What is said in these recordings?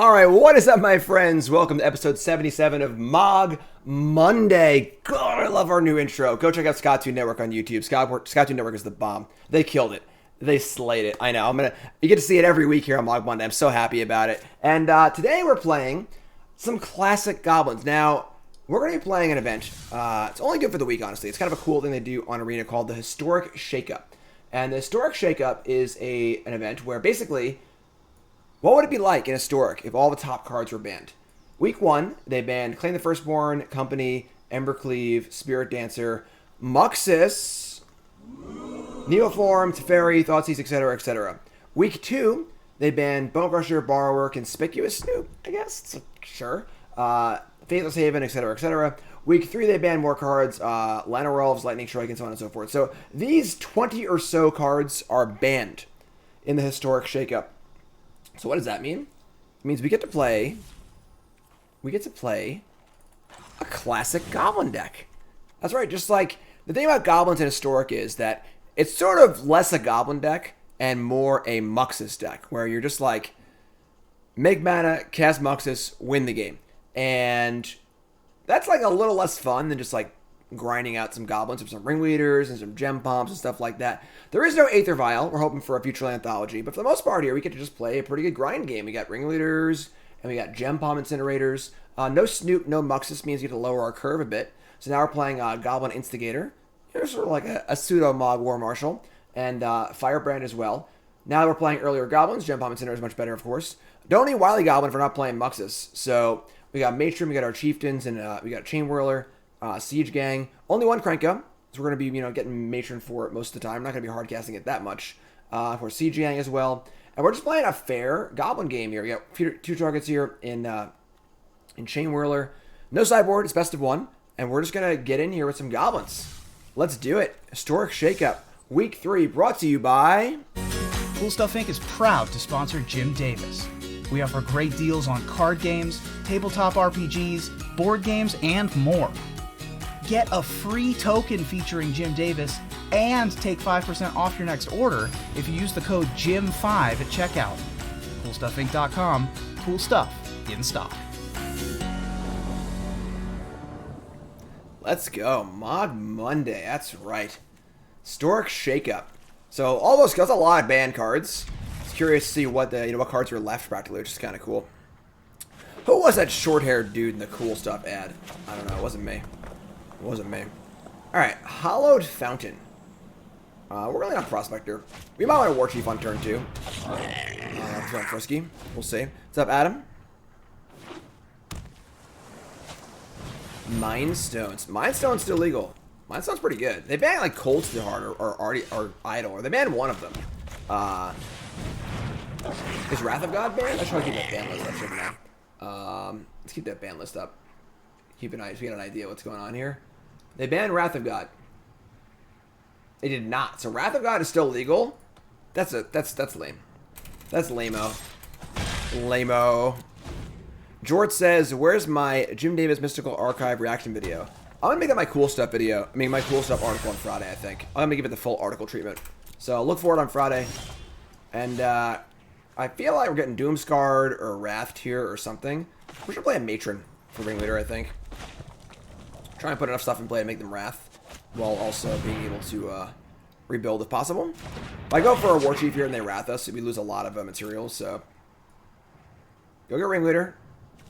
Alright, what is up, my friends? Welcome to episode 77 of Mogg Monday. God, I love our new intro. Go check out Skytoon Network on YouTube. Skytoon Network is the bomb. They killed it. They slayed it. I know. You get to see it every week here on Mogg Monday. I'm so happy about it. And today we're playing some classic goblins. Now, we're going to be playing an event. It's only good for the week, honestly. It's kind of a cool thing they do on Arena called the Historic Shakeup. And the Historic Shakeup is an event where basically, what would it be like in Historic if all the top cards were banned? Week 1, they banned Claim the Firstborn, Company, Embercleave, Spirit Dancer, Muxus, Neoform, Teferi, Thoughtseize, etc., etc. Week 2, they banned Bone Crusher, Borrower, Conspicous Snoop, I guess? Sure. Faithless Haven, etc., etc. Week 3, they banned more cards, Llanowar Elves, Lightning Strike, and so on and so forth. So these 20 or so cards are banned in the Historic Shakeup. So what does that mean? It means we get to play a classic Goblin deck. That's right, just like the thing about Goblins in Historic is that it's sort of less a Goblin deck and more a Muxus deck, where you're just like, make mana, cast Muxus, win the game. And that's like a little less fun than just like grinding out some goblins or some ringleaders and some Gempalms and stuff like that. There is no Aether Vial. We're hoping for a future anthology, but for the most part here, we get to just play a pretty good grind game. We got ringleaders and we got Gempalm Incinerators. No Snoop, no Muxus means we get to lower our curve a bit. So now we're playing Goblin Instigator. Here's sort of like a pseudo Mogg War Marshal, and Firebrand as well. Now that we're playing earlier goblins, Gempalm Incinerator is much better, of course. Don't need Wily Goblin if we're not playing Muxus. So we got Matron, we got our Chieftains, and we got Chainwhirler. Siege Gang, only one Krenko, so we're going to be, getting Matron for it most of the time. I'm not going to be hard casting it that much. For Siege Gang as well. And we're just playing a fair Goblin game here. We got two targets here in Chainwhirler. No sideboard, it's best of one. And we're just going to get in here with some Goblins. Let's do it. Historic Shakeup, Week 3, brought to you by Cool Stuff Inc. is proud to sponsor Jim Davis. We offer great deals on card games, tabletop RPGs, board games, and more. Get a free token featuring Jim Davis and take 5% off your next order if you use the code JIM5 at checkout. CoolStuffInc.com. Cool stuff in stock. Let's go. Mogg Monday. That's right. Historic Shakeup. So all those, that's a lot of banned cards. I was curious to see what what cards are left practically, which is kind of cool. Who was that short-haired dude in the Cool Stuff ad? I don't know. It wasn't me. It wasn't me. Alright, Hollowed Fountain. We're really not Prospector. We might want a Warchief on turn 2. It's not frisky. We'll see. What's up, Adam? Mindstones. Mindstone's still legal. Mindstone's pretty good. They banned like Cold Steel Heart or Idol, or they banned one of them. Is Wrath of God banned? I should keep that ban list up right now. Let's keep that ban list up. Keep an eye, so we get an idea what's going on here. They banned Wrath of God. They did not. So Wrath of God is still legal. That's lame. That's lame-o. Lame-o. George says, "Where's my Jim Davis Mystical Archive reaction video?" I'm gonna make that my cool stuff video. I mean, my cool stuff article on Friday. I think I'm gonna give it the full article treatment. So look for it on Friday. And I feel like we're getting Doomscarred or Wrathed here or something. We should play a Matron for Ringleader, I think. Try and put enough stuff in play to make them Wrath, while also being able to rebuild if possible. If I go for a Warchief here and they Wrath us, we lose a lot of materials, so go get Ringleader.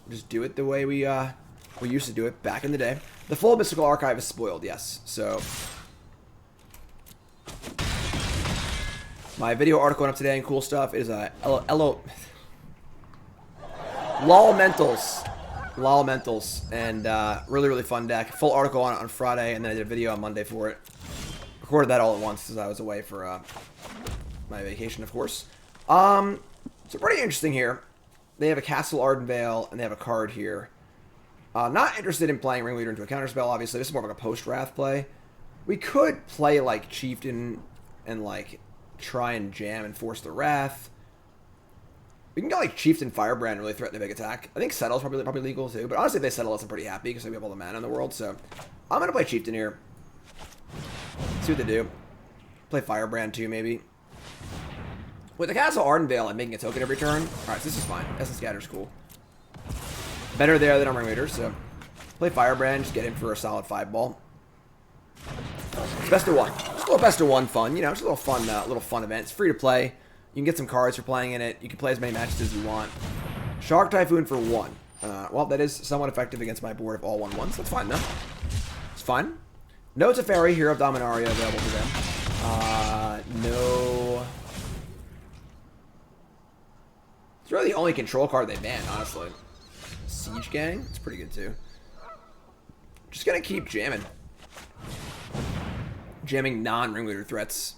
Just do it the way we used to do it back in the day. The full Mystical Archive is spoiled, yes. So my video article up today and cool stuff is Lolmentals, and really fun deck. Full article on it on Friday, and then I did a video on Monday for it. Recorded that all at once as I was away for my vacation, of course. So pretty interesting here. They have a Castle Embereth, and they have a card here. Not interested in playing Ringleader into a counterspell, obviously. This is more of like a post-Wrath play. We could play like Chieftain and like try and jam and force the Wrath. We can go like Chieftain Firebrand and really threaten a big attack. I think Settle's probably legal too, but honestly if they Settle us, I'm pretty happy because we have all the mana in the world, so I'm going to play Chieftain here. See what they do. Play Firebrand too, maybe. With the Castle Embereth, I'm making a token every turn. Alright, so this is fine. Essence Scatter's cool. Better there than on Ringleader, so play Firebrand, just get him for a solid 5-ball. It's best of 1. Just a little best of 1 fun, you know, just a little fun event. It's free to play. You can get some cards for playing in it. You can play as many matches as you want. Shark Typhoon for 1. Well, that is somewhat effective against my board of all 1/1s. That's fine, though. It's fine. No Teferi, Hero of Dominaria available to them. No... It's really the only control card they banned, honestly. Siege Gang? It's pretty good, too. Just gonna keep jamming. Jamming non-Ringleader threats.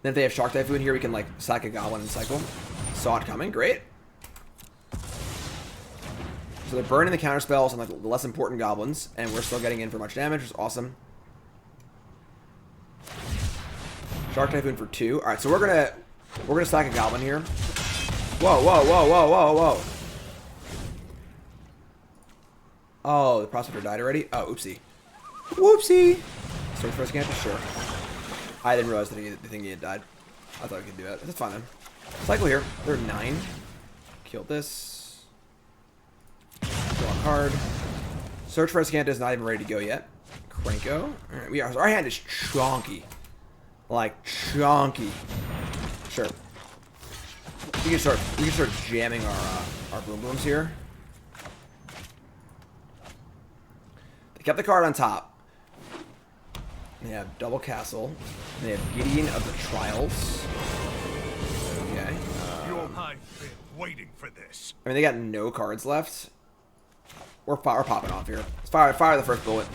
Then if they have Shark Typhoon here, we can, like, sack a Goblin and cycle. Saw it coming. Great. So they're burning the counter spells on, like, the less important Goblins, and we're still getting in for much damage, which is awesome. Shark Typhoon for 2. Alright, so we're gonna stack a Goblin here. Whoa, whoa, whoa, whoa, whoa, whoa. Oh, the Prospector died already? Oh, oopsie. Whoopsie! Search for a Scanter? Sure. I didn't realize the thing he had died. I thought we could do that. That's fine then. Cycle here. They're 9. Kill this. Draw a card. Search for a Scanter is not even ready to go yet. Krenko. Alright, our hand is chonky. Like, chonky. Sure. We can start jamming our boom booms here. They kept the card on top. They have double castle. They have Gideon of the Trials. Okay. I've been waiting for this. I mean, they got no cards left. We're popping off here. Let's fire the first bullet.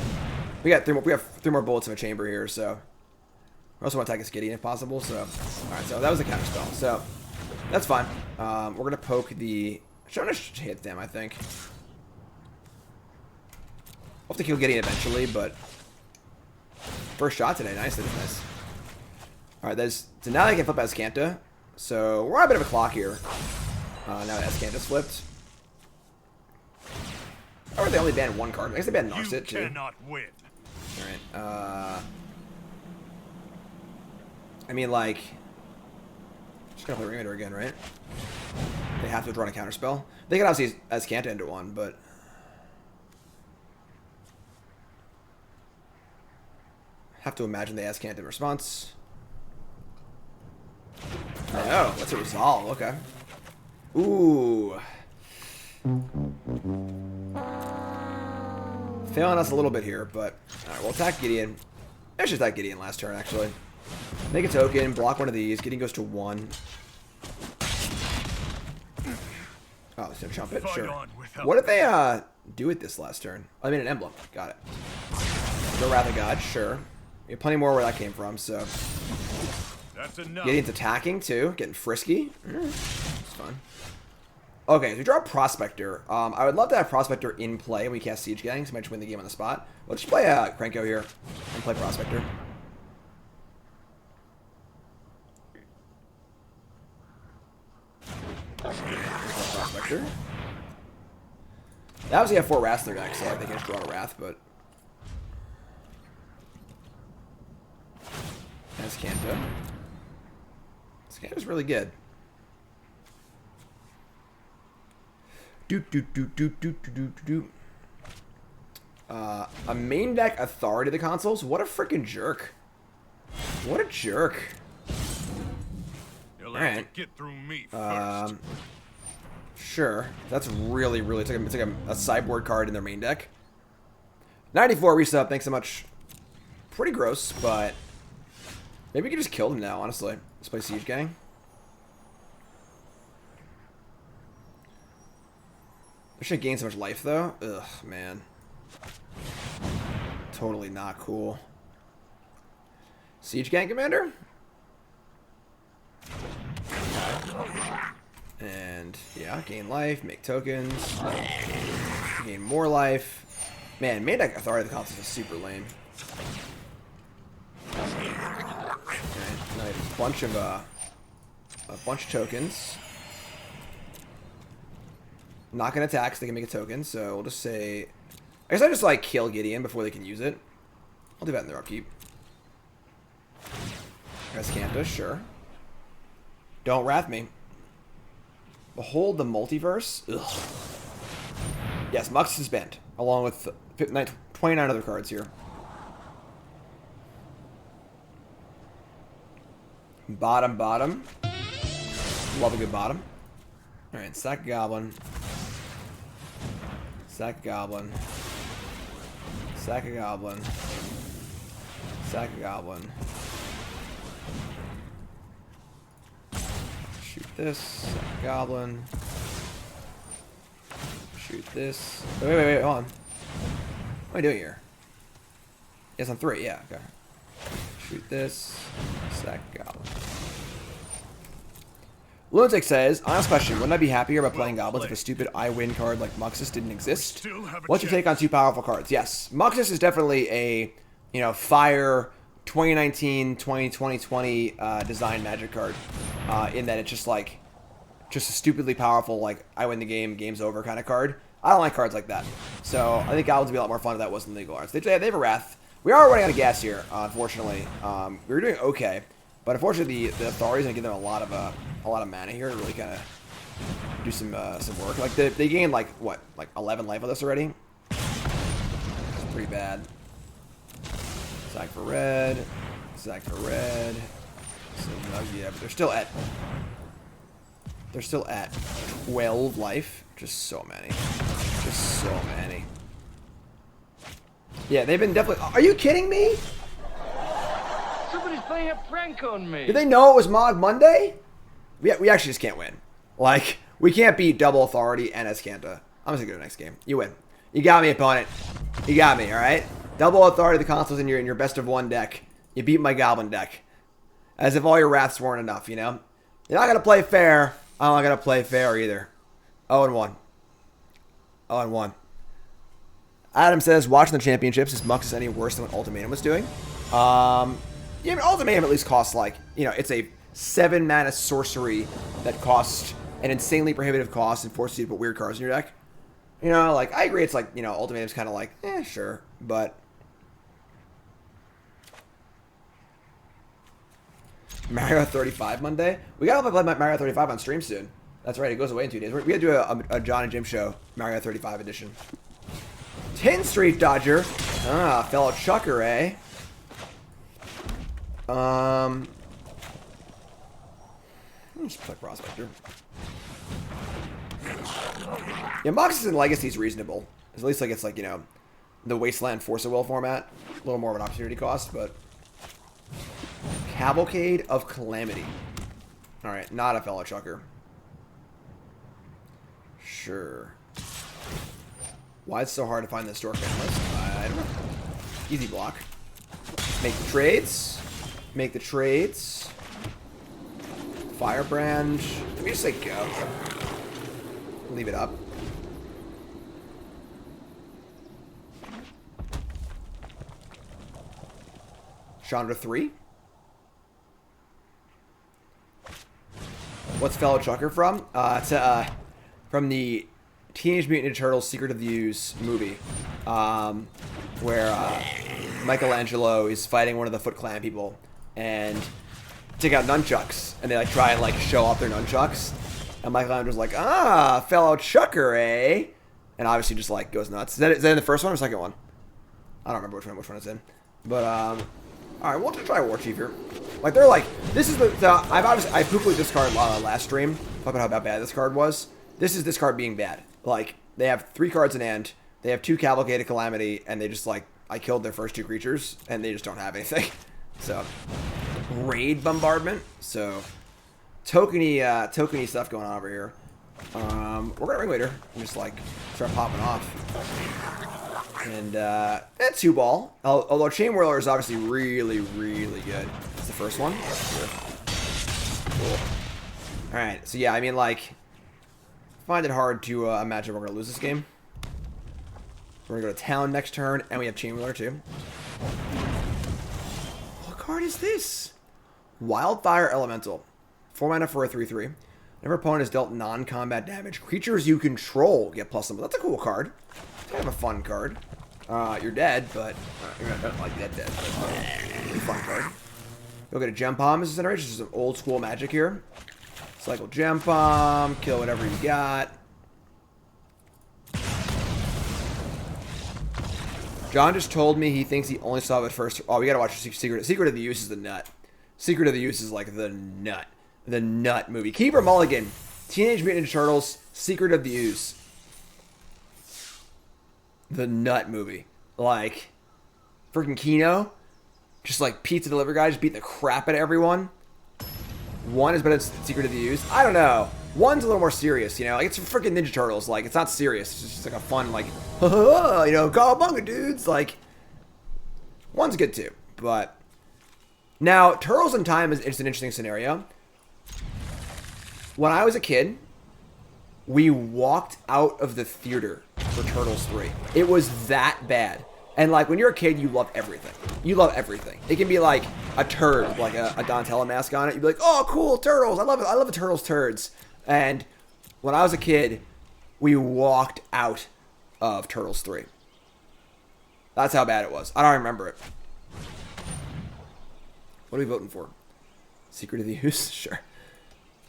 We have 3 more bullets in a chamber here, so we also want to attack this Gideon if possible. So, all right. So that was a counter spell. So that's fine. We're gonna poke the. I'm gonna hit them. I think. We'll have to kill Gideon eventually, but first shot today. Nice. That is nice. All right. So now they can flip Azcanta. So we're on a bit of a clock here. Now that Azcanta's flipped. Or they only banned 1 card. I guess they banned Narset too. You cannot win. All right. I mean, like, just gonna play Ringleader again, right? They have to draw a counter spell. They can obviously Azcanta into 1, but have to imagine they Azcanta in response. Oh, that's a resolve. Okay. Ooh. Failing us a little bit here, but alright, we'll attack Gideon. I should attack Gideon last turn, actually. Make a token, block one of these. Gideon goes to 1. Oh, it's gonna chump it. Sure. What did they do with this last turn? I mean, an emblem. Got it. The Wrath of God. Sure. We have plenty more where that came from. So that's enough. Gideon's attacking too, getting frisky. It's fun. Okay, so we draw a Prospector. I would love to have Prospector in play when we cast Siege Gang, so we might just win the game on the spot. Let's just play Krenko here and play Prospector. Prospector. They obviously have 4 Wraths in their deck, so they can just draw a Wrath, but Azcanta. Azcanta's really good. A main deck Authority of the Consoles? What a freaking jerk. What a jerk. You'll have to get through me first. Sure. That's really, it's like a sideboard card in their main deck. 94 resub, thanks so much. Pretty gross, but maybe we can just kill them now, honestly. Let's play Siege Gang. I shouldn't gain so much life, though. Ugh, man. Totally not cool. Siege Gang Commander? And, yeah, gain life, make tokens, gain more life. Man, main deck Authority of the Consoles is super lame. Okay, now a bunch of tokens. Not gonna attack, so they can make a token. So we'll just say, I guess I just like kill Gideon before they can use it. I'll do that in their upkeep. Azcanta, sure. Don't wrath me. Behold the multiverse. Ugh. Yes, Muxus is banned, along with 29 other cards here. Bottom. Love a good bottom. Alright, sack Goblin. Sack Goblin. Sack a Goblin. Sack a Goblin. Shoot this. Sack a Goblin. Shoot this. Wait, hold on. What am I doing here? Yes, on 3, yeah, okay. Shoot this. Sack Goblin. Lunatic says, honest question, wouldn't I be happier about playing Goblins if a stupid I win card like Muxus didn't exist? What's your take on 2 powerful cards? Yes, Muxus is definitely a, fire 2019, 2020 design Magic card. In that it's just a stupidly powerful, like, I win the game, game's over kind of card. I don't like cards like that. So I think Goblins would be a lot more fun if that wasn't legal arts. They have a Wrath. We are running out of gas here, unfortunately. We were doing okay, but unfortunately the authority's gonna give them a lot of mana here to really kind of do some work. Like they gained like 11 life with us already. It's pretty bad. Sack for red. Sack for red. So, yeah, but they're still at 12 life. Just so many. Just so many. Yeah, they've been definitely... Are you kidding me? Somebody's playing a prank on me. Did they know it was Mogg Monday? We actually just can't win. Like, we can't beat Double Authority and Escanta. I'm just gonna go to the next game. You win. You got me, opponent. You got me, alright? Double Authority, the console's in your best of 1 deck. You beat my Goblin deck. As if all your Wraths weren't enough, You're not gonna play fair. I'm not gonna play fair either. 0-1. 0-1. Adam says, watching the championships, is Muxus any worse than what Ultimatum was doing? Yeah, I mean, Ultimatum at least costs it's a 7 mana sorcery that costs an insanely prohibitive cost and forces you to put weird cards in your deck. I agree it's Ultimatum's kind of sure, but... Mario 35 Monday? We gotta play Mario 35 on stream soon. That's right, it goes away in 2 days. We gotta do a John and Jim show, Mario 35 edition. 10 Street Dodger. Ah, fellow Chucker, eh? Let's play Prospector. Yeah, Muxus and Legacy is reasonable. At least it's the Wasteland Force of Will format. A little more of an opportunity cost, but... Cavalcade of Calamity. Alright, not a fellow Chucker. Sure. Why it's so hard to find the store fan list? I don't know. Easy block. Make the trades. Make the trades. Firebrand. Can we just say go? Leave it up. Chandra 3. What's fellow Chucker from? It's from the Teenage Mutant Ninja Turtles Secret of the Ooze movie, where Michelangelo is fighting one of the Foot Clan people, and take out nunchucks, and they try and show off their nunchucks, and Michelangelo's like, ah, fellow Chucker, eh? And obviously just goes nuts. Is that in the first one or second one? I don't remember which one it's in, but alright, we'll try Warchief here. This is I poo-pooed this card last stream, talking about how bad this card was. This is this card being bad. They have 3 cards in hand, they have 2 Cavalcade of Calamity, and they just I killed their first 2 creatures, and they just don't have anything. So, Raid Bombardment. So, tokeny stuff going on over here. We're gonna Ringleader and just start popping off. And that's 2-ball. Although Chainwhirler is obviously really, really good. It's the first one. Cool. Alright, so yeah, I mean find it hard to imagine we're gonna lose this game. We're gonna go to town next turn, and we have Chainwhirler too. What card is this? Wildfire Elemental. 4 mana for a 3/3. Whenever opponent has dealt non-combat damage, creatures you control get +1. That's a cool card. It's kind of a fun card. You're dead, but you're not dead, but pretty fun card. You'll get a Gempalm Incinerator. This is some old school Magic here. Cycle Gempalm, kill whatever you got. John just told me he thinks he only saw it first. Oh, we gotta watch Secret of the Use is the nut. Secret of the Use is like the nut. The nut movie. Keeper Mulligan. Teenage Mutant Ninja Turtles. Secret of the Use. The nut movie. Like, freaking Kino. Just like pizza delivery guy just beating the crap out of everyone. One is better than Secret of the Use. I don't know. One's a little more serious, you know? Like, it's freaking Ninja Turtles. Like, it's not serious. It's just like a fun, like, you know, cowabunga, dudes. Like, one's good too. But, now, Turtles in Time is an interesting scenario. When I was a kid, we walked out of the theater for Turtles 3. It was that bad. And, like, when you're a kid, you love everything. You love everything. It can be, like, a turd with, like, a Donatello mask on it. You'd be like, oh, cool, Turtles. I love it. I love the Turtles turds. And when I was a kid, we walked out of Turtles 3. That's how bad it was. I don't remember it. What are we voting for? Secret of the Use? Sure.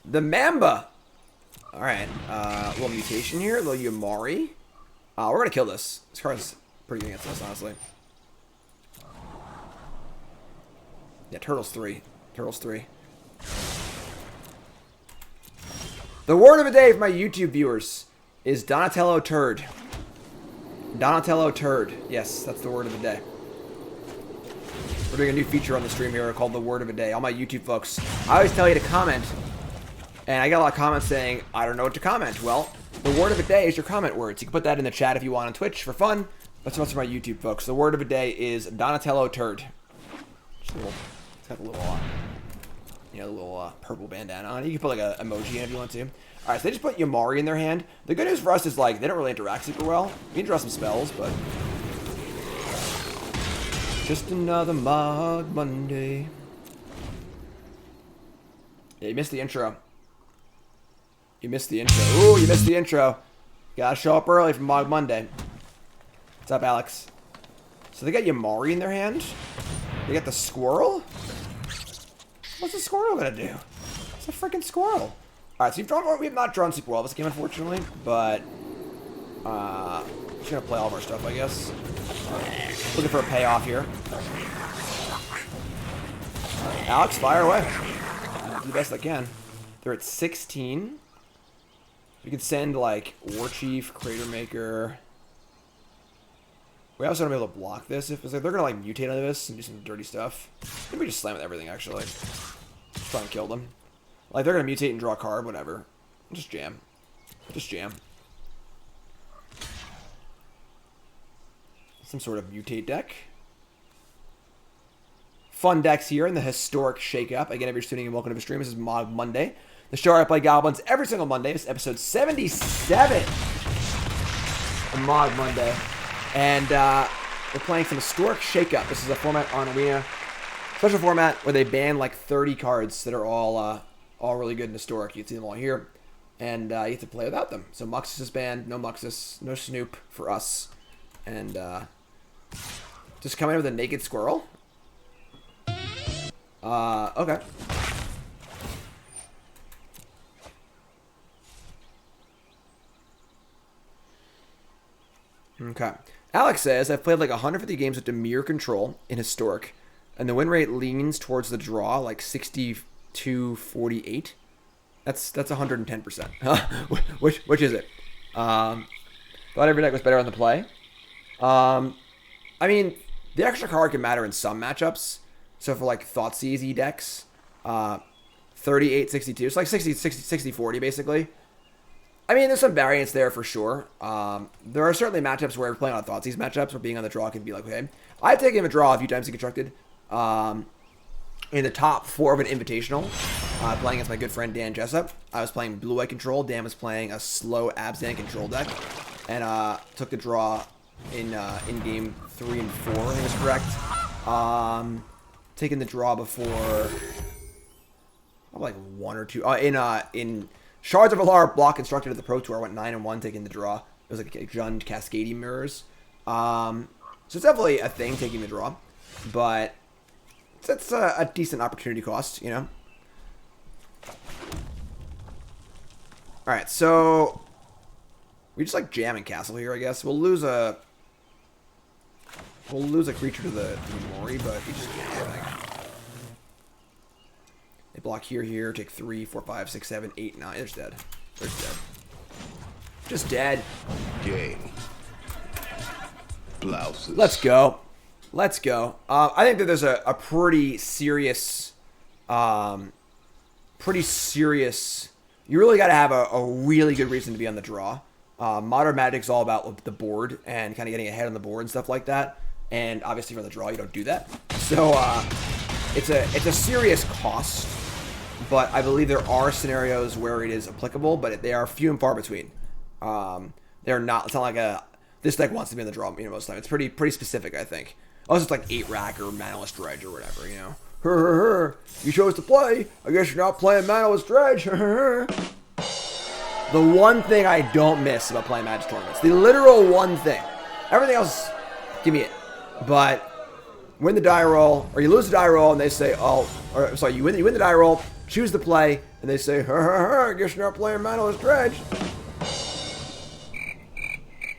The Mamba. All right. A little mutation here. A little Yamari. We're going to kill this. This card's pretty good against us, honestly. Yeah, Turtles 3. Turtles 3. The word of the day for my YouTube viewers is Donatello Turd. Donatello Turd. Yes, that's the word of the day. We're doing a new feature on the stream here called the word of the day. All my YouTube folks, I always tell you to comment. And I got a lot of comments saying, I don't know what to comment. Well, the word of the day is your comment words. You can put that in the chat if you want on Twitch for fun. That's what's for my YouTube folks. The word of the day is Donatello Turd. It's got a little, you know, a little purple bandana on it. You can put like an emoji in if you want to. All right, so they just put Yamari in their hand. The good news for us is like they don't really interact super well. We can draw some spells, but just another Mogg Monday. Yeah, you missed the intro. You missed the intro. Ooh, you missed the intro. Gotta show up early for Mogg Monday. What's up, Alex? So they got Yamari in their hand. They got the squirrel. What's the squirrel gonna do? It's a freaking squirrel. All right, so we have not drawn super well this game, unfortunately, but just gonna play all of our stuff, I guess. Looking for a payoff here. Alex, fire away. I'll do the best I can. They're at 16. We could send like Warchief, Cratermaker. We also don't be able to block this. If it's like they're gonna like mutate out of this and do some dirty stuff. Maybe we just slam with everything actually. Just try and kill them. Like they're gonna mutate and draw a card, whatever. Just jam. Just jam. Some sort of mutate deck. Fun decks here in the historic Shakeup. Again, if you're tuning in, welcome to the stream. This is Mogg Monday. The show where I play Goblins every single Monday. This is episode 77 of Mogg Monday. And we're playing some historic Shakeup. This is a format on Arena. Special format where they ban like 30 cards that are all really good and historic. You can see them all here. And you have to play without them. So Muxus is banned. No Muxus. No Snoop for us. And just coming in with a naked squirrel. Okay. Okay. Alex says, I've played like 150 games with Demir control in Historic, and the win rate leans towards the draw, like 62-48. That's 110%. Which is it? Thought every deck was better on the play. I mean, the extra card can matter in some matchups. So for like Thoughtseize decks, 38-62. It's like 60-40 basically. I mean, there's some variance there for sure. There are certainly matchups where we're playing on Thoughtseize matchups where being on the draw can be like, okay. I've taken a draw a few times in Constructed. In the top 4 of an Invitational, playing against my good friend Dan Jessup. I was playing Blue-White Control. Dan was playing a slow Abzan control deck. And took the draw in game 3 and 4, I think is correct. Taking the draw before like 1 or 2. In Shards of Alar block Constructed at the Pro Tour, I went 9-1 taking the draw. It was like a Jund Cascading Mirrors. So it's definitely a thing taking the draw, but it's a decent opportunity cost, you know. All right, so we just like jamming Castle here, I guess. We'll lose a We'll lose a creature to the Mori, but we just can't do anything. They block here, take 3, 4, 5, 6, 7, 8, 9. They're just dead. They're just dead. Just dead. Game. Blouses. Let's go. Let's go. I think that there's a pretty serious, you really got to have a really good reason to be on the draw. Modern Magic's all about the board and kind of getting ahead on the board and stuff like that. And obviously for the draw, you don't do that. So it's a serious cost, but I believe there are scenarios where it is applicable, but they are few and far between. They're not. It's not like this deck wants to be in the draw, most of the time. It's pretty specific, I think. Unless it's like 8-rack or Manaless Dredge or whatever, You chose to play. I guess you're not playing Manaless Dredge. The one thing I don't miss about playing Magic tournaments. The literal one thing. Everything else, give me it. But win the die roll, or you lose the die roll, and they say, you win the die roll, choose to play, and they say, I guess you're not playing Manaless Dredge.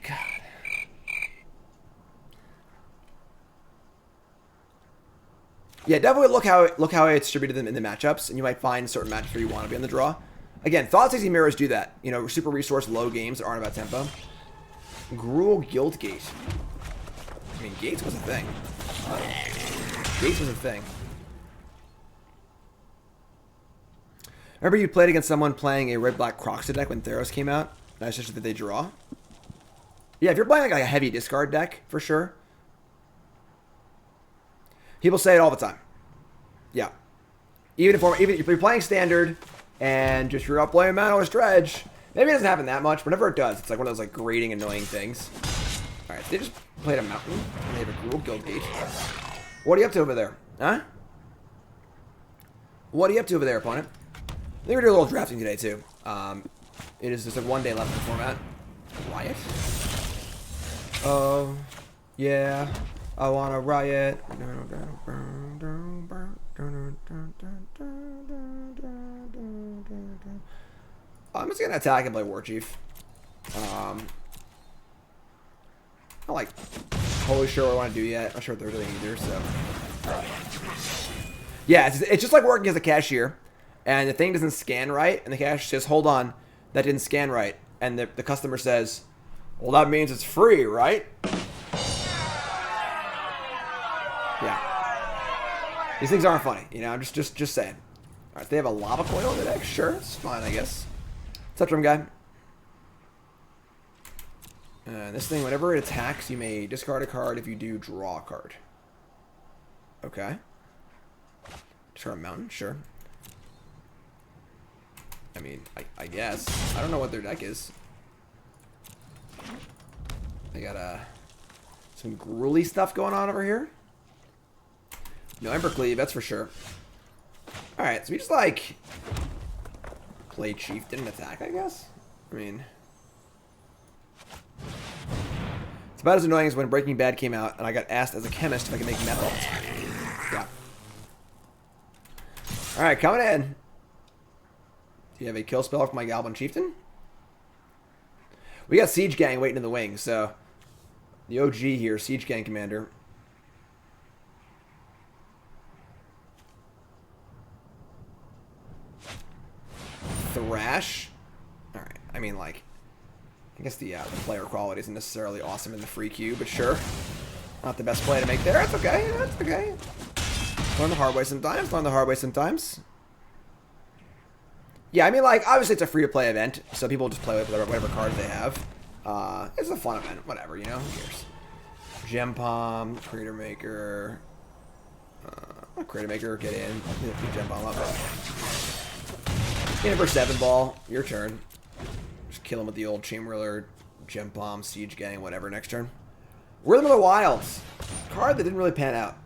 God. Yeah, definitely look how I distributed them in the matchups, and you might find certain matchups where you want to be on the draw. Again, Thought-Seizing Mirrors do that. Super resource low games that aren't about tempo. Gruul Guildgate. I mean, Gates was a thing. Gates was a thing. Remember you played against someone playing a red-black Croxa deck when Theros came out? That's just that they draw. Yeah, if you're playing like a heavy discard deck, for sure. People say it all the time. Yeah. Even if you're playing standard and just you're not playing Manaless Dredge, maybe it doesn't happen that much, but whenever it does, it's like one of those like grating, annoying things. Alright, so they just played a mountain, and they have a Gruul Guildgate. What are you up to over there? Huh? What are you up to over there, opponent? I think we're doing a little drafting today, too. It is just like 1 day left in the format. Riot? Oh, yeah. I wanna riot. I'm just gonna attack and play Warchief. I'm not like totally sure what I want to do yet. I'm not sure what they're doing either, so. Yeah, it's just like working as a cashier, and the thing doesn't scan right, and the cashier says, hold on, that didn't scan right. And the customer says, well, that means it's free, right? Yeah. These things aren't funny, I'm just saying. Alright, they have a lava coil in the deck? Sure, it's fine, I guess. What's up, Drum Guy? This thing, whenever it attacks, you may discard a card. If you do, draw a card. Okay. Discard a mountain? Sure. I mean, I guess. I don't know what their deck is. They got some gruely stuff going on over here. No Embercleave, that's for sure. Alright, so we just like play Chieftain and attack, I guess? I mean, it's about as annoying as when Breaking Bad came out and I got asked as a chemist if I could make meth all the time. Yeah. Alright, coming in. Do you have a kill spell for my Goblin Chieftain? We got Siege Gang waiting in the wings, so the OG here, Siege Gang Commander. Thrash. Alright, I mean, like, I guess the player quality isn't necessarily awesome in the free queue, but sure. Not the best play to make there. That's okay. That's okay. Learn the hard way sometimes. Learn the hard way sometimes. Yeah, I mean, like, obviously it's a free-to-play event, so people just play with whatever cards they have. It's a fun event. Whatever, Who cares? Gempalm, Cratermaker. Cratermaker, get in. Pick Gempalm up. In for 7 ball. Your turn. Just kill him with the old Chainwhirler, Gempalm, Siege Gang, whatever next turn. Rhythm of the Wilds. Card that didn't really pan out.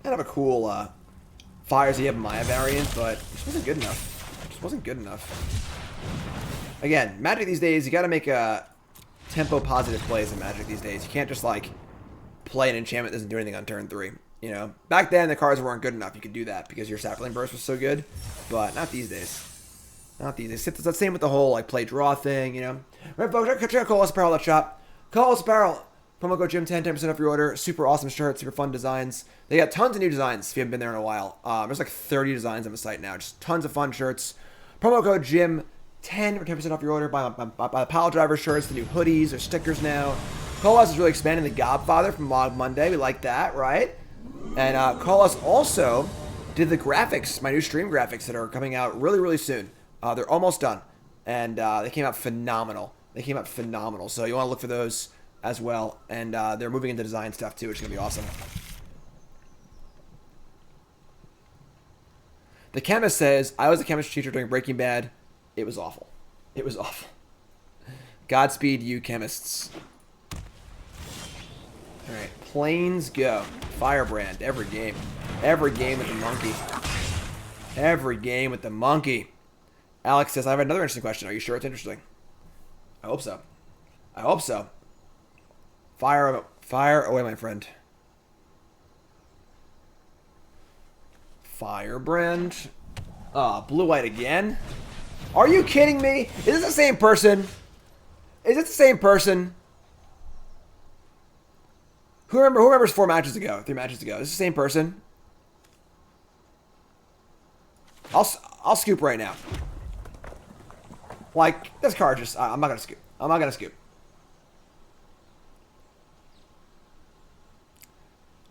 Kind of a cool Fires the Maya variant, but it just wasn't good enough. It just wasn't good enough. Again, Magic these days, you gotta make tempo positive plays in Magic these days. You can't just like play an enchantment that doesn't do anything on turn 3. Back then the cards weren't good enough. You could do that because your Sapling Burst was so good, but not these days. Not these days. It's the same with the whole like play draw thing. Right, folks, check out Colas Apparel at shop. Colas Apparel, Promo code Jim10, 10% off your order. Super awesome shirts, super fun designs. They got tons of new designs if you haven't been there in a while. There's like 30 designs on the site now. Just tons of fun shirts. Promo code Jim10 for 10% off your order. Buy the Pile Driver shirts, the new hoodies, or stickers now. Colas is really expanding the Godfather from Mogg Monday. We like that, right? And Colas also did the graphics, my new stream graphics that are coming out really, really soon. They're almost done. And they came out phenomenal. So you want to look for those as well. And they're moving into design stuff too, which is going to be awesome. The chemist says, I was a chemistry teacher during Breaking Bad. It was awful. Godspeed, you chemists. Alright, planes go. Firebrand, every game. Every game with the monkey. Alex says, I have another interesting question. Are you sure it's interesting? I hope so. Fire away, my friend. Firebrand. Blue-white again? Are you kidding me? Is this the same person? Who remembers 3 matches ago? Is this the same person? I'll scoop right now. Like, this card just... I'm not gonna scoop.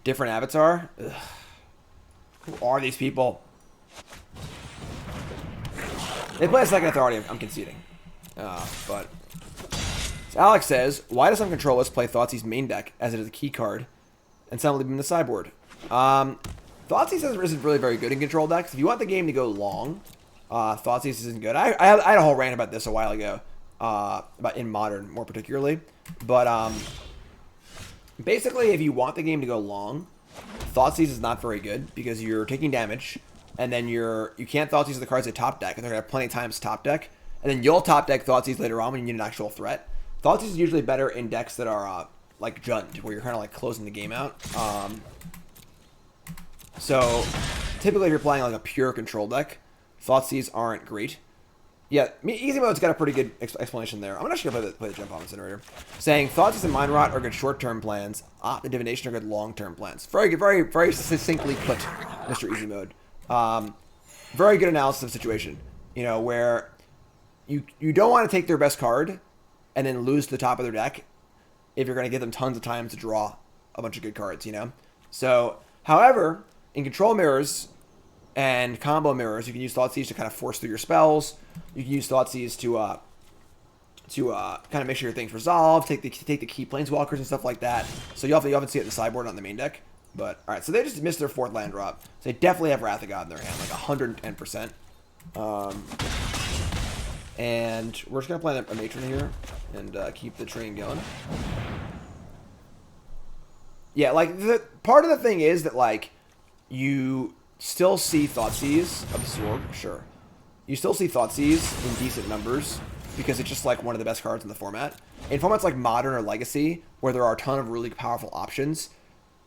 Different avatar? Ugh. Who are these people? They play a second authority, I'm conceding. But... So Alex says, why does some controllers play Thoughtseize main deck as it is a key card and some leave them in the sideboard? Thoughtseize isn't really very good in control decks. If you want the game to go long, Thoughtseize isn't good. I had a whole rant about this a while ago, about in Modern more particularly. But basically, if you want the game to go long, Thoughtseize is not very good because you're taking damage, and then you can't Thoughtseize the cards at top deck, and they're gonna have plenty of times top deck, and then you'll top deck Thoughtseize later on when you need an actual threat. Thoughtseize is usually better in decks that are like Jund, where you're kind of like closing the game out. So typically, if you're playing like a pure control deck, Thoughtseize aren't great. Yeah, Easy Mode's got a pretty good explanation there. I'm actually gonna play the Gempalm Incinerator, saying Thoughtseize and Mind Rot are good short-term plans. Opt and Divination are good long-term plans. Very good, very succinctly put, Mr. Easy Mode. Very good analysis of the situation. You know, where you don't want to take their best card and then lose to the top of their deck if you're going to give them tons of time to draw a bunch of good cards, you know? So, however, in control mirrors and combo mirrors, you can use Thoughtseize to kind of force through your spells. You can use Thoughtseize to kind of make sure your thing's resolved, take the key planeswalkers and stuff like that. So you often see it in the sideboard on the main deck. But, alright, so they just missed their 4th land drop. So they definitely have Wrath of God in their hand, like 110%. And we're just going to play a Matron here and keep the train going. Yeah, like, part of the thing is that, like, you still see Thoughtseize, Absorb, sure. You still see Thoughtseize in decent numbers because it's just, like, one of the best cards in the format. In formats like Modern or Legacy, where there are a ton of really powerful options,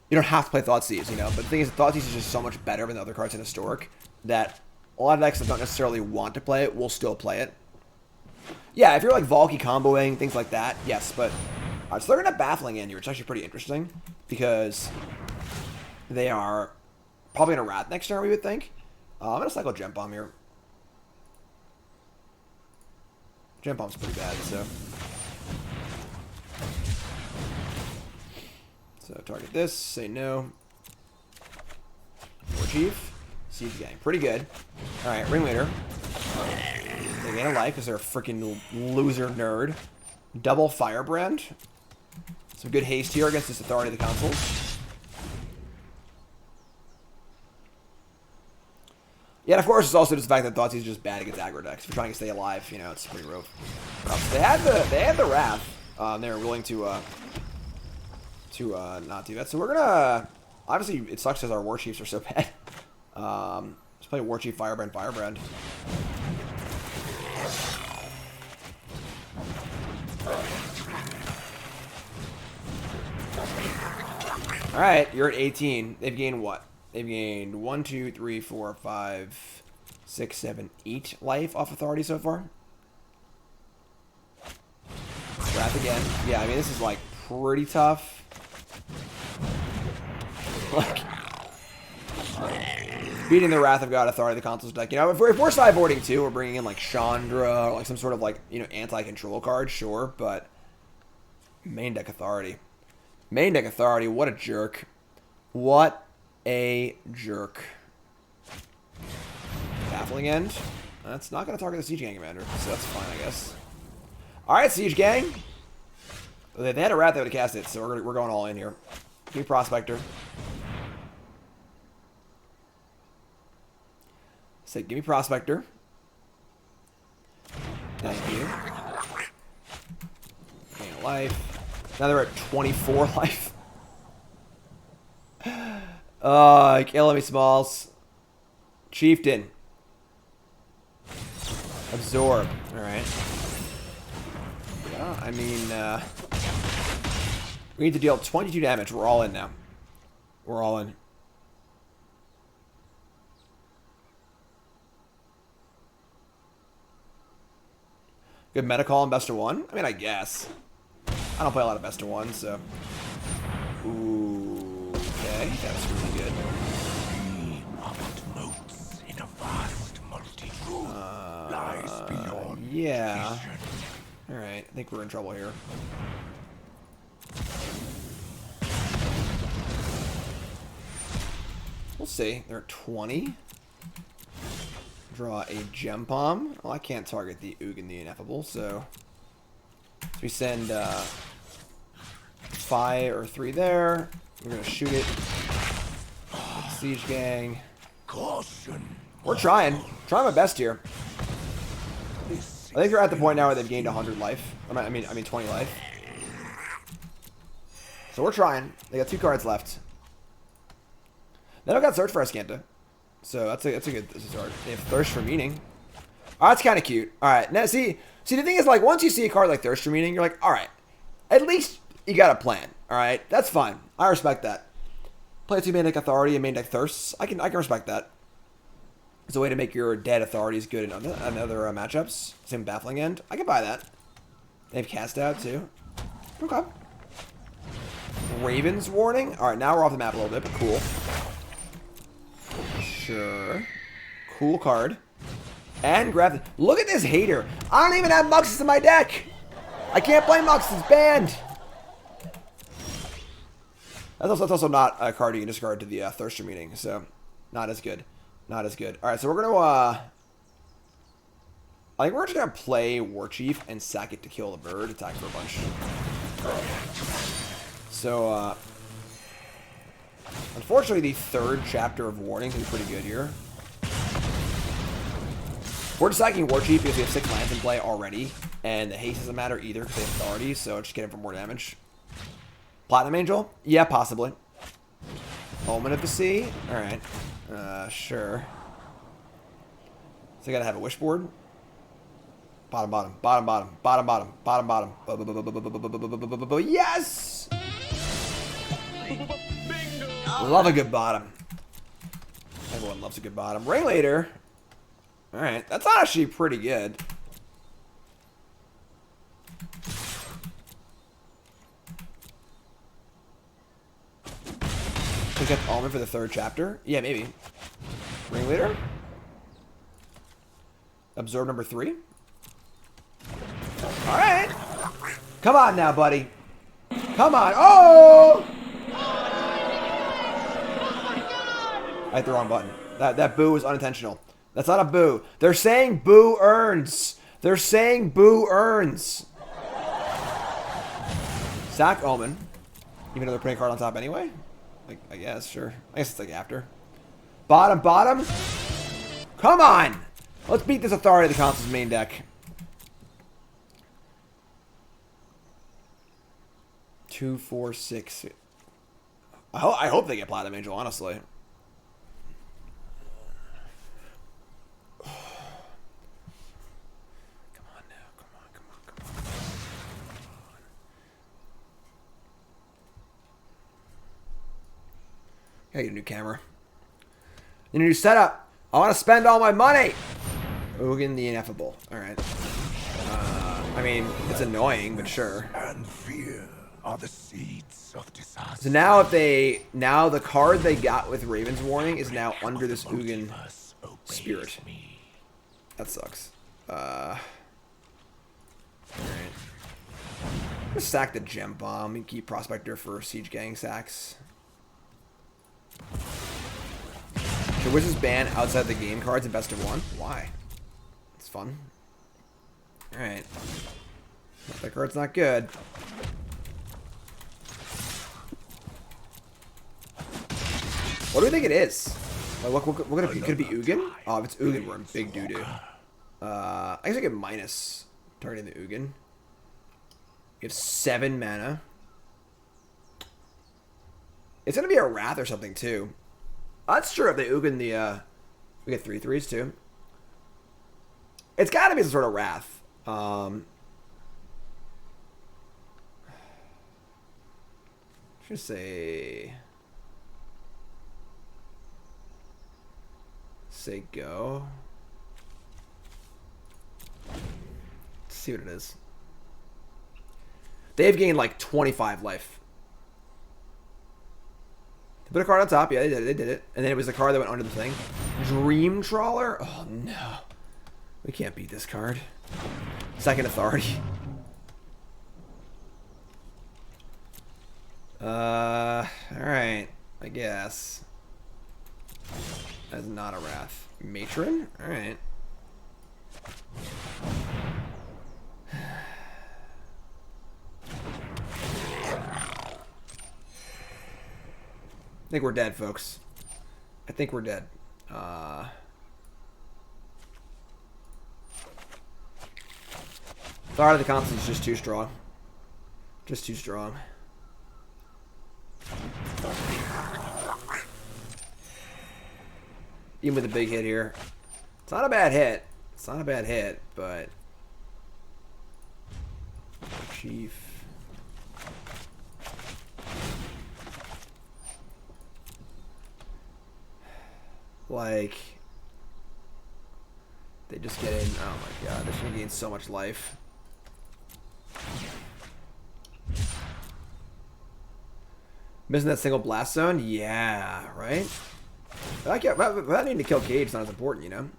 you don't have to play Thoughtseize, you know? But the thing is, Thoughtseize is just so much better than the other cards in Historic that a lot of decks that don't necessarily want to play it will still play it. Yeah, if you're like Valky comboing, things like that, yes, but... Alright, so they're going to Baffling in here, which is actually pretty interesting, because they are probably going to Wrath next turn, we would think. I'm going to cycle Gempalm here. Gempalm's pretty bad, so... So target this, say no. Warchief. Siege Gang. Pretty good. Alright, Ringleader. They gain a life because they're a freaking loser nerd. Double Firebrand. Some good haste here against this Authority of the Council. Yeah, and of course, it's also just the fact that Thoughtseize is just bad against aggro decks. If you're trying to stay alive, you know, it's pretty rough. So they had the Wrath. They were willing to not do that. So we're gonna... Obviously, it sucks because our Warchiefs are so bad. Let's play Warchief, Firebrand. Alright, you're at 18. They've gained what? They've gained 1, 2, 3, 4, 5, 6, 7, 8 life off Authority so far. Wrath again. Yeah, I mean, this is like pretty tough. Like, beating the Wrath of God Authority of the console's deck. You know, if we're sideboarding too, we're bringing in like Chandra or like some sort of like, you know, anti-control card, sure, but main deck Authority. Main deck Authority, what a jerk. What a jerk. Baffling End. That's not going to target the Siege Gang Commander, so that's fine, I guess. Alright, Siege Gang. If they had a Wrath, they would have cast it, so we're going all in here. Give me Prospector. Say, give me Prospector. Thank you. Gain a life. Now they're at 24 life. Killing me, Smalls. Chieftain. Absorb. Alright. Yeah, I mean, we need to deal 22 damage. We're all in now. We're all in. Good meta call on best of one? I mean, I guess. I don't play a lot of best of one, so. Ooh, okay. That's really good. Yeah. Alright, I think we're in trouble here. We'll see. They're at 20. Draw a Gempalm. Well, I can't target the Ugin the Ineffable, so we send 5 or 3 there. We're gonna shoot it. Siege Gang. Caution. We're trying. Trying my best here. I think they're at the point now where they've gained 100 life. I mean 20 life. So we're trying. They got 2 cards left. They don't got Search for Ascanta. So that's a good start. They have Thirst for Meaning. Oh, that's kind of cute. All right. Now, see, the thing is, like, once you see a card like Thirst for Meaning, you're like, all right, at least you got a plan. All right, that's fine. I respect that. Play 2 main deck Authority and main deck Thirsts. I can respect that. It's a way to make your dead authorities good in other matchups. Same Baffling End. I can buy that. They have Cast Out too. Okay. Raven's Warning. All right, now we're off the map a little bit, but cool. Sure. Cool card. And grab it. Look at this hater. I don't even have Muxus in my deck. I can't play Muxus. It's banned. That's also not a card you can discard to the Thirster Meeting, so not as good. Not as good. Alright, so we're going to, I think we're just going to play Warchief and sack it to kill the bird, attack for a bunch. So, unfortunately, the 3rd chapter of Warning is pretty good here. We're just sacking Warchief because we have 6 lands in play already, and the haste doesn't matter either because they have authority, so just get him for more damage. Platinum Angel? Yeah, possibly. Omen of the Sea? Alright. Sure. So I gotta have a wish board. Bottom, bottom, bottom, bottom, bottom, bottom, bottom, bottom. Yes! Love a good bottom. Everyone loves a good bottom. Ringleader. Alright, that's actually pretty good. We got Almond for the 3rd chapter? Yeah, maybe. Ringleader? Absorb number 3? Alright. Come on now, buddy. Come on. Oh! I hit the wrong button. That boo was unintentional. That's not a boo. They're saying boo earns. They're saying boo earns. Sack Omen. Even though they're putting a card on top anyway? I guess, sure. I guess it's like after. Bottom, bottom. Come on! Let's beat this Authority of the console's main deck. 2, 4, 6. I hope they get Platinum Angel, honestly. Come on now. Come on, come on, come on. I need a new camera. Need a new setup. I want to spend all my money. Ugin the Ineffable. Alright. I mean, it's annoying, but sure. And fear. are the seeds of disaster. So now now the card they got with Raven's Warning is now under this Ugin spirit. That sucks. Alright. I'm gonna sack the Gempalm and keep Prospector for Siege Gang sacks. Should Wizards ban outside the game cards in best of one? Why? It's fun. Alright. That card's not good. What do we think it is? Like, what could it be Ugin? Oh, if it's Ugin, we're in big doo-doo. I guess I get minus targeting the Ugin. You have 7 mana. It's gonna be a Wrath or something too. That's true. If they Ugin the, we get 3/3s too. It's gotta be some sort of Wrath. Should say go. Let's see what it is. They've gained like 25 life. They put a card on top. Yeah, they did it. And then it was the card that went under the thing. Dream Trawler? Oh, no. We can't beat this card. Second Authority. Alright. I guess. That's not a Wrath. Matron? Alright. I think we're dead, folks. I think we're dead. Thought of the Constance is just too strong. Just too strong. Even with a big hit here. It's not a bad hit. It's not a bad hit, but... Chief... Like... They just get in... Oh my god, they're gonna gain so much life. Missing that single blast zone? Yeah, right? Without needing to kill Cage, it's not as important, you know?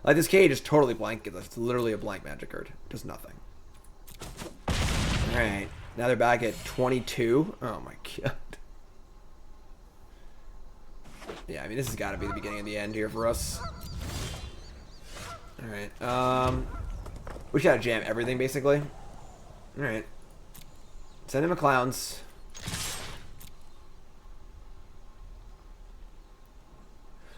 Like, this Cage is totally blank. It's literally a blank magic card. It does nothing. Alright. Now they're back at 22. Oh my god. Yeah, I mean, this has got to be the beginning of the end here for us. Alright. We just gotta jam everything, basically. Alright. Send him a Clowns.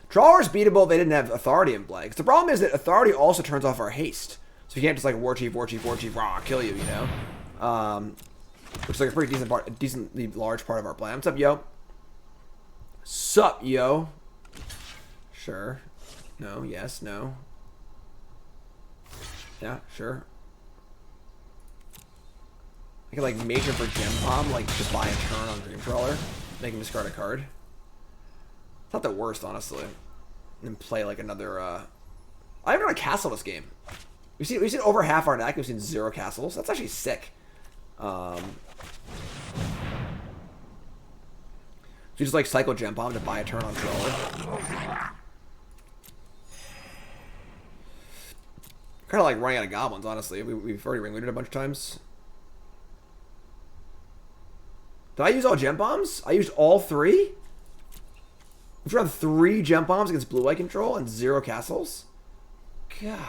Trawler's beatable if they didn't have Authority in play. 'Cause the problem is that Authority also turns off our haste. So you can't just like Warchief, rah, kill you, you know? Which is like a pretty decently large part of our plan. What's up, yo? Sup, yo? Sure. No, yes, no. Yeah, sure. I can like Matron for Gempalm, like just buy a turn on Dream Trawler. Make him discard a card. It's not the worst, honestly. And then play like another I haven't run a castle this game. We've seen over half our deck, we've seen 0 castles. That's actually sick. So you just like cycle Gempalm to buy a turn on Trawler. Kind of like running out of goblins, honestly. We've already ringleaded a bunch of times. Did I use all Gempalms? I used all 3? We've run 3 Gempalms against blue-white control and 0 castles? God.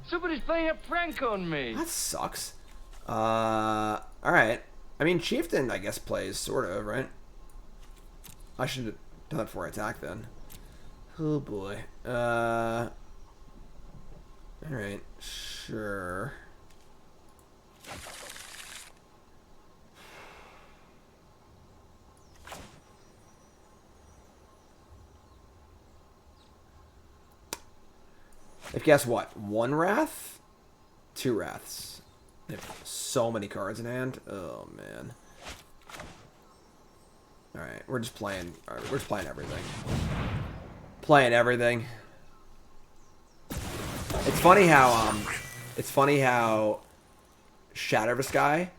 Somebody's playing a prank on me. That sucks. Alright. I mean, Chieftain, I guess, plays, sort of, right? I should have done it before I attack, then. Oh, boy. Alright. Sure. If guess what? 1 Wrath? 2 Wraths. They have so many cards in hand. Oh, man. Alright, we're just playing. Alright, we're just playing everything. Playing everything. It's funny how Shatter of a Sky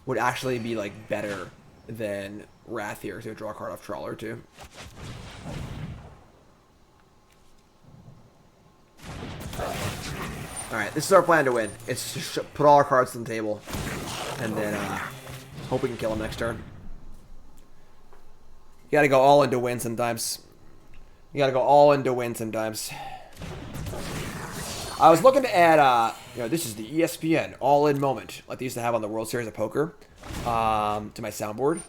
would actually be like better than Wrath here to draw a card off Trawler too. Alright, this is our plan to win. It's just put all our cards on the table and then hope we can kill him next turn. You gotta go all in to win sometimes. You gotta go all in to win sometimes. I was looking to add, this is the ESPN all-in moment, like they used to have on the World Series of Poker, to my soundboard,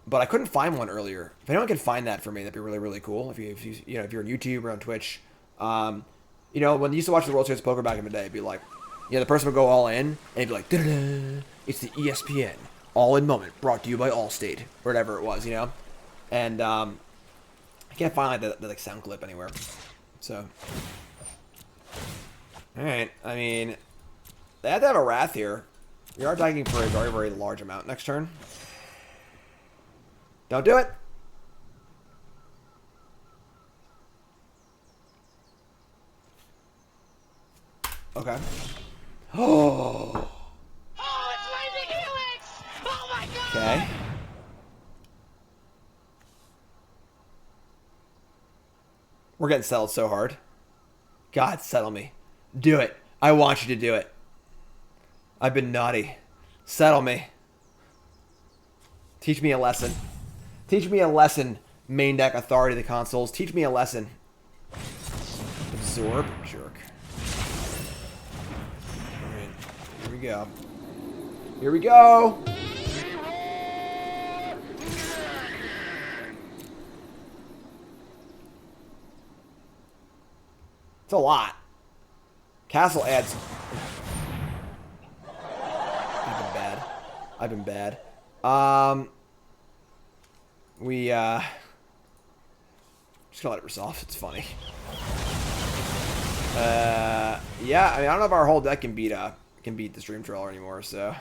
but I couldn't find one earlier. If anyone can find that for me, that'd be really, really cool. If you're on YouTube or on Twitch, when you used to watch the World Series of Poker back in the day, it'd be like, the person would go all in, and it'd be like, da-da-da, it's the ESPN all-in moment, brought to you by Allstate, or whatever it was, and I can't find that like sound clip anywhere, so. Alright, I mean, they have to have a Wrath here. We are attacking for a very, very large amount next turn. Don't do it! Okay. Oh! Oh, it's Lightning Helix! Oh my god! Okay. We're getting settled so hard. God, settle me. Do it. I want you to do it. I've been naughty. Settle me. Teach me a lesson. Teach me a lesson, main deck authority of the consoles. Teach me a lesson. Absorb, jerk. Alright, here we go. Here we go! It's a lot. Castle adds. I've been bad. Just gonna let it resolve. It's funny. Yeah. I mean, I don't know if our whole deck can beat the Stream Trawler anymore. So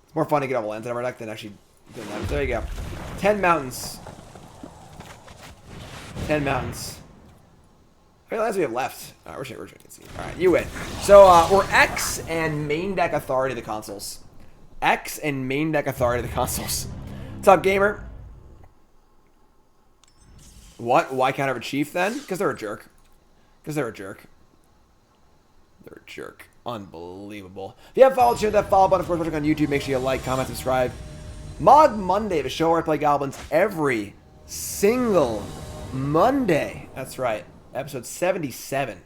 it's more fun to get all the lands in our deck than actually doing that. There you go. 10 mountains. 10 mountains. How many lands do we have left? Where's can see? Alright, you win. So, we're X and main deck authority of the consoles. X and main deck authority of the consoles. What's up, gamer? What? Why can't I have a chief then? Because they're a jerk. Because they're a jerk. They're a jerk. Unbelievable. If you haven't followed, share that follow button. Of course, watching on YouTube, make sure you like, comment, subscribe. Mogg Monday, the show where I play goblins every single Monday. That's right. Episode 77.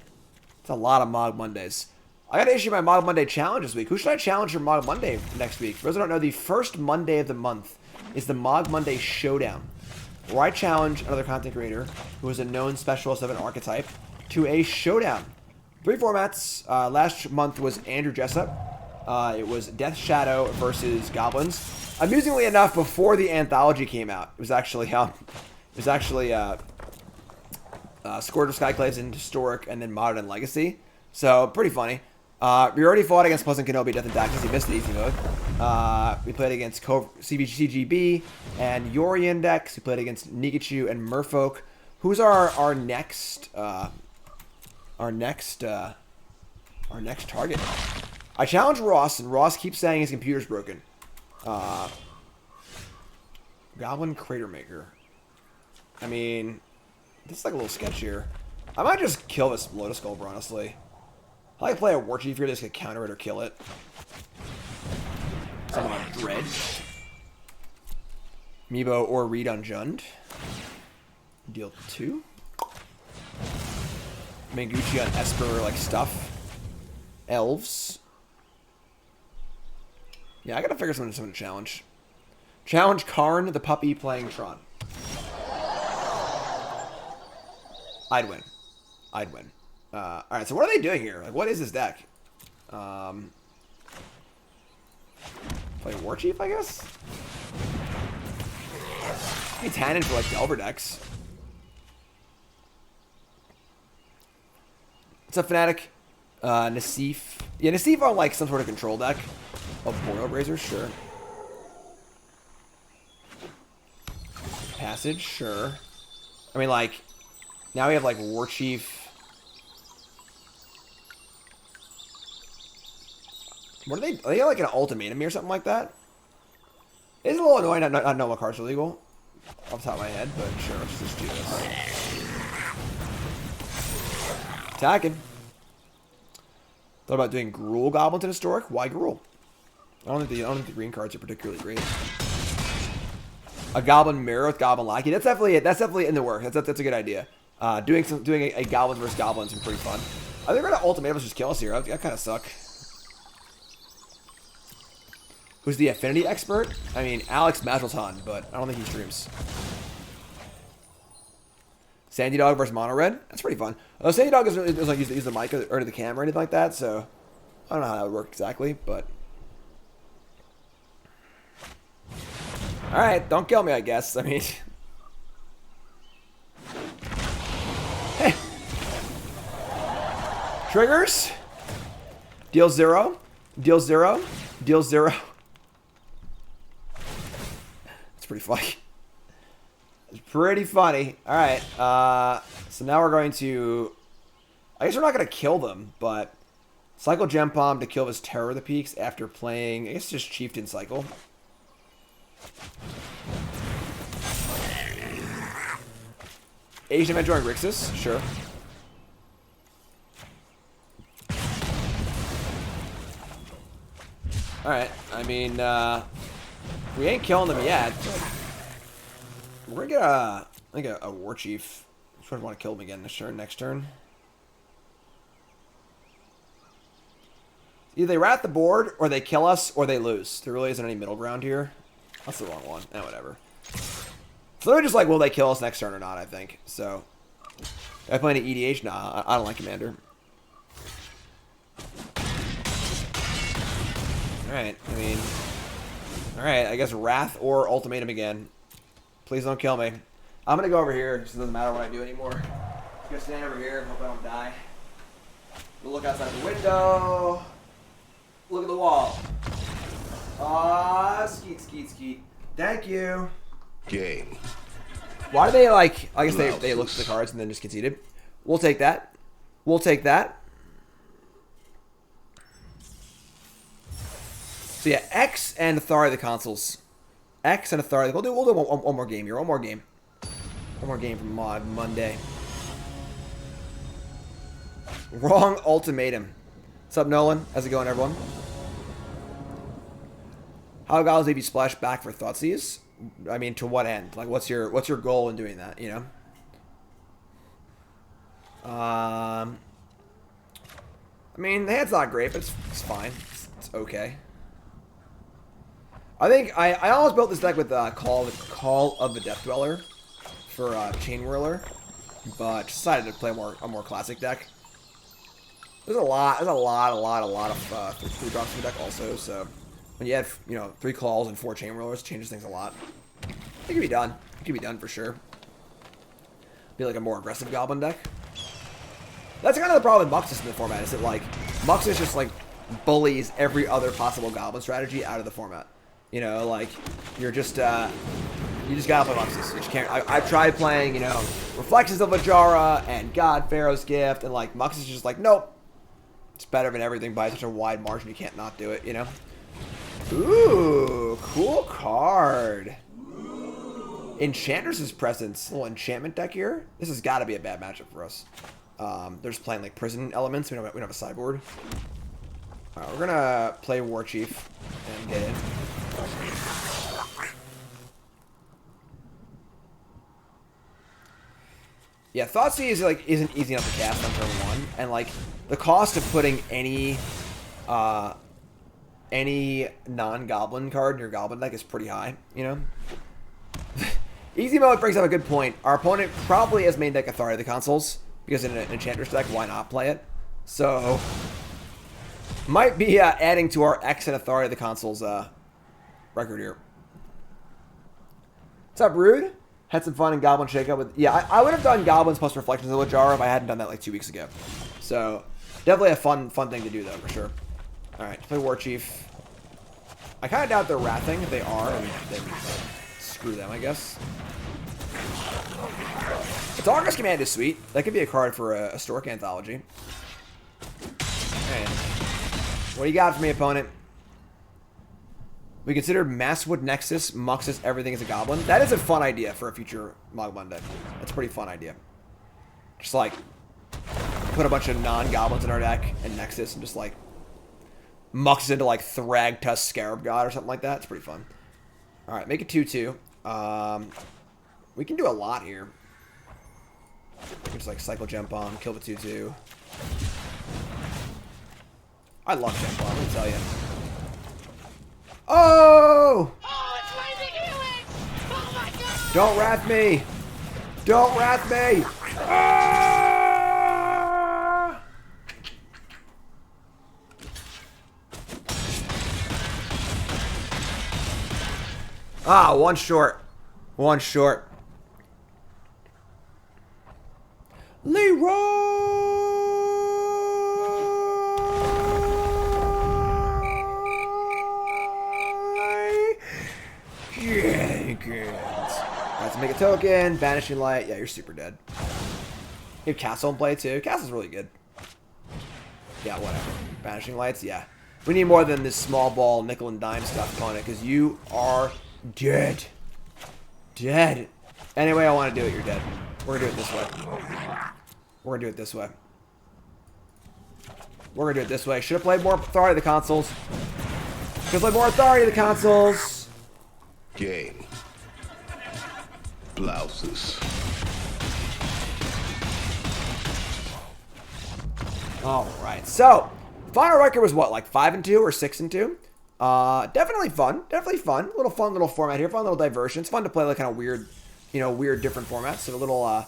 It's a lot of Mogg Mondays. I got to issue my Mogg Monday challenge this week. Who should I challenge for Mogg Monday next week? For those who don't know, the first Monday of the month is the Mogg Monday Showdown, where I challenge another content creator who is a known specialist of an archetype to a showdown. 3 formats. Last month was Andrew Jessup. It was Death Shadow versus Goblins. Amusingly enough, before the anthology came out, it was actually Scourge of Skyclaves in Historic, and then Modern and Legacy. So, pretty funny. We already fought against Pleasant Kenobi, Death and Taxes. He missed the easy mode. We played against CGB and Yorian decks. We played against Nikachu and Merfolk. Who's our next target? I challenged Ross, and Ross keeps saying his computer's broken. Goblin Cratermaker. I mean, this is like a little sketchier. I might just kill this Lotus Sculptor, honestly. I like to play a Warchief here, just to counter it or kill it. Something like Dredge. Amiibo or Reed on Jund. Deal 2. Manguchi on Esper, like stuff. Elves. Yeah, I gotta figure something to challenge. Challenge Karn, the puppy, playing Tron. I'd win. I'd win. Alright, so what are they doing here? Like, what is this deck? Play Warchief, I guess? Be Tannen for, like, Delver decks. What's up, Fanatic? Nassif. Yeah, Nassif on, like, some sort of control deck. Oh, Boil Razor, sure. Passage, sure. I mean, like, now we have, like, Warchief. What are they like an ultimatum or something like that? It's a little annoying not know what cards are legal off the top of my head, but sure, let's just do this. Attacking. Thought about doing Gruul Goblins in Historic. Why Gruul? I don't think the green cards are particularly great. A Goblin Mirror with Goblin Lackey. That's definitely in the work. That's a good idea. Doing a Goblins versus Goblins is pretty fun. I think we're gonna ultimatum just kill us here. That kind of suck. Who's the affinity expert? I mean, Alex Magelton, but I don't think he streams. Sandy Dog versus Mono Red. That's pretty fun. Sandy Dog doesn't like use the mic or the camera or anything like that, so I don't know how that would work exactly, but. Alright, don't kill me, I guess. I mean... Hey! Triggers. Deal 0. Deal 0. Deal 0. It's pretty funny. It's pretty funny. Alright, so now we're going to... I guess we're not going to kill them, but... Cycle Gempalm to kill this Terror of the Peaks after playing... I guess just Chieftain Cycle. Asian Adventure on Grixis, sure. Alright, I mean, we ain't killing them yet. We're gonna get I think a Warchief. I sort of want to kill him again next turn. Either they rat the board, or they kill us, or they lose. There really isn't any middle ground here. That's the wrong one. Whatever. So they're just like, will they kill us next turn or not, I think. So, if I play an EDH? Nah, I don't like Commander. Alright, I mean... Alright, I guess Wrath or Ultimatum again. Please don't kill me. I'm gonna go over here, just doesn't matter what I do anymore. I'm gonna stand over here and hope I don't die. We'll look outside the window. Look at the wall. Skeet, skeet, skeet. Thank you. Game. Why do they like... I guess they look at the cards and then just conceded. We'll take that. We'll take that. So yeah, X and Authority of the Consoles. X and Authority. We'll do one more game here. One more game. One more game from Mogg Monday. Wrong ultimatum. What's up, Nolan? How's it going, everyone? How goes if you splash back for Thoughtseize? I mean, to what end? Like, what's your goal in doing that? You know. I mean, the hand's not great, but it's fine. It's okay. I think I almost built this deck with Call of the Death Dweller for Chainwhirler, but decided to play a more classic deck. There's a lot of 3-drops in the deck also, so when you have 3 Claws and 4 Chainwhirlers, it changes things a lot. It can be done. It can be done for sure. Be like a more aggressive Goblin deck. That's kind of the problem with Muxus in the format, is that like Muxus just like bullies every other possible Goblin strategy out of the format. You know, like you just gotta play Muxus. You just can't. I've tried playing, Reflections of Lajara and God Pharaoh's Gift, and like Muxus is just like, nope. It's better than everything by such a wide margin. You can't not do it. Ooh, cool card. Enchantress's Presence. A little enchantment deck here. This has got to be a bad matchup for us. They're just playing like prison elements. We don't have a sideboard. All right, we're gonna play Warchief and get in. Yeah, Thoughtseize isn't easy enough to cast on turn 1, and like the cost of putting any non-goblin card in your goblin deck is pretty high. Easy mode brings up a good point. Our opponent probably has main deck Authority of the Consoles, because in an Enchantress deck, why not play it? So might be adding to our X and Authority of the Consoles record here. What's up, Rude? Had some fun in Goblin Shakeup with... Yeah, I would have done Goblins plus Reflections of Lajara if I hadn't done that like 2 weeks ago. So, definitely a fun thing to do, though, for sure. Alright, play Warchief. I kind of doubt they're wrathing. If they are, then screw them, I guess. Augure's Command is sweet. That could be a card for a Stork Anthology. And What do you got for me, opponent? We consider Masswood Nexus, Muxus, everything as a goblin. That is a fun idea for a future Mogg Monday. That's a pretty fun idea. Just like put a bunch of non-goblins in our deck and Nexus and just like Muxus into like Thragtusk Scarab God or something like that. It's pretty fun. Alright, make it 2-2. We can do a lot here. We can just like cycle Gempalm, kill the 2-2. I love Gempalm, let me tell you. Oh! Oh, it's Lightning Helix! Oh my god! Don't wrath me! Don't wrath me! Ah, one short. One short. Leroy Jenkins. Let's make a token. Banishing Light. Yeah, you're super dead. You have Castle in play too. Castle's really good. Yeah, whatever. Banishing Lights, yeah. We need more than this small ball nickel and dime stuff on it because you are dead. Dead. Anyway, I want to do it, you're dead. We're going to do it this way. We're going to do it this way. We're going to do it this way. Should have played more Authority of the Consoles. Should have played more Authority of the Consoles. Game. Blouses. Alright, so final record was what, like 5-2 or 6-2? Definitely fun. Definitely fun. Fun little format here. Fun little diversion. It's fun to play like kind of weird, weird different formats. So a little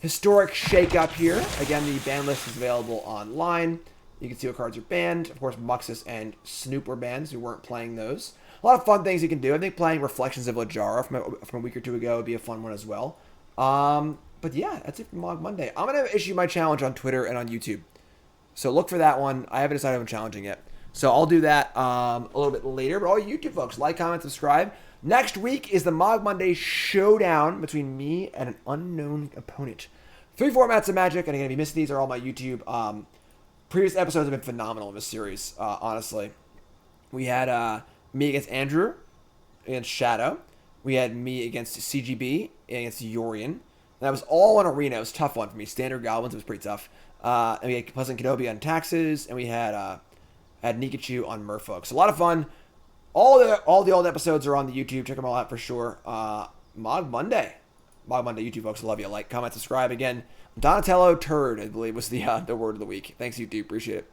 historic shake-up here. Again, the ban list is available online. You can see what cards are banned. Of course, Muxus and Snoop were banned, so we weren't playing those. A lot of fun things you can do. I think playing Reflections of Lajara from a week or two ago would be a fun one as well. But yeah, that's it for Mogg Monday. I'm going to issue my challenge on Twitter and on YouTube. So look for that one. I haven't decided if I'm challenging yet. So I'll do that a little bit later. But all you YouTube folks, like, comment, subscribe. Next week is the Mogg Monday showdown between me and an unknown opponent. 3 formats of Magic, and again, if you missed these, are all my YouTube. Previous episodes have been phenomenal in this series, honestly. We had me against Andrew, against Shadow. We had me against CGB, against Yorian. That was all in Arena. It was a tough one for me. Standard Goblins, it was pretty tough. And we had Pleasant Kenobi on Taxes, and we had Nikachu on Merfolk. So a lot of fun. All the old episodes are on the YouTube. Check them all out for sure. Mogg Monday. Mogg Monday, YouTube folks. I love you. Like, comment, subscribe. Again, Donatello Turd, I believe, was the word of the week. Thanks, YouTube. Appreciate it.